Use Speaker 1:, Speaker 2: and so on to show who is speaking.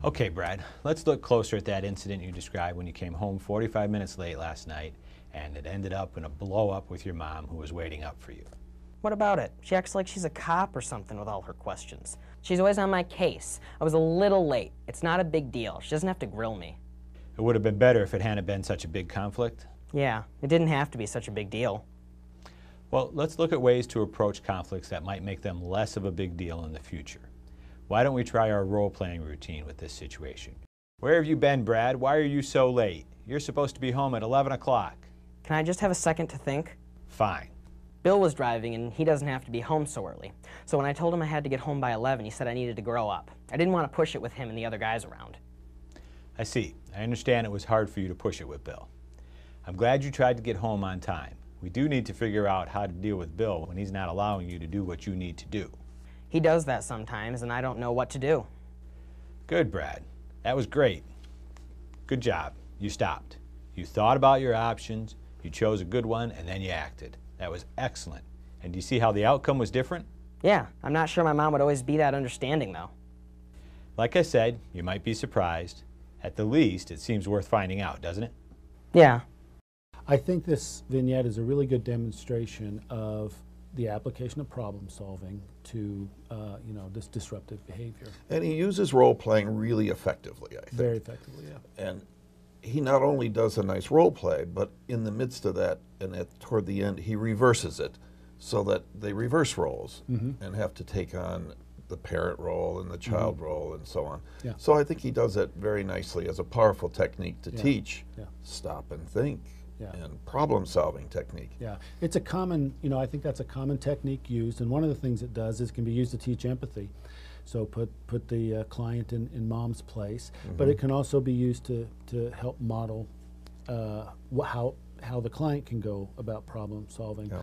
Speaker 1: Okay, Brad, let's look closer at that incident you described when you came home 45 minutes late last night and it ended up in a blow-up with your mom who was waiting up for you.
Speaker 2: What about it? She acts like she's a cop or something with all her questions. She's always on my case. I was a little late. It's not a big deal. She doesn't have to grill me.
Speaker 1: It would have been better if it hadn't been such a big conflict.
Speaker 2: Yeah, it didn't have to be such a big deal.
Speaker 1: Well, let's look at ways to approach conflicts that might make them less of a big deal in the future. Why don't we try our role-playing routine with this situation? Where have you been, Brad? Why are you so late? You're supposed to be home at 11 o'clock.
Speaker 2: Can I just have a second to think?
Speaker 1: Fine.
Speaker 2: Bill was driving and he doesn't have to be home so early. So when I told him I had to get home by 11, he said I needed to grow up. I didn't want to push it with him and the other guys around.
Speaker 1: I see. I understand it was hard for you to push it with Bill. I'm glad you tried to get home on time. We do need to figure out how to deal with Bill when he's not allowing you to do what you need to do.
Speaker 2: He does that sometimes and I don't know what to do.
Speaker 1: Good, Brad. That was great. Good job. You stopped. You thought about your options, you chose a good one, and then you acted. That was excellent. And do you see how the outcome was different?
Speaker 2: Yeah, I'm not sure my mom would always be that understanding though.
Speaker 1: Like I said, you might be surprised. At the least, it seems worth finding out, doesn't it?
Speaker 2: Yeah.
Speaker 3: I think this vignette is a really good demonstration of the application of problem solving to this disruptive behavior.
Speaker 4: And he uses role-playing really effectively, I think.
Speaker 3: Very effectively, yeah.
Speaker 4: And he not only does a nice role play, but in the midst of that and toward the end, he reverses it so that they reverse roles and have to take on the parent role and the child role and so on.
Speaker 3: Yeah.
Speaker 4: So I think he does it very nicely as a powerful technique to teach
Speaker 3: Yeah.
Speaker 4: stop and think
Speaker 3: Yeah.
Speaker 4: and problem-solving technique.
Speaker 3: Yeah, it's a common, I think that's a common technique used, and one of the things it does is it can be used to teach empathy. So put the client in mom's place, but it can also be used to help model how the client can go about problem solving. Yeah.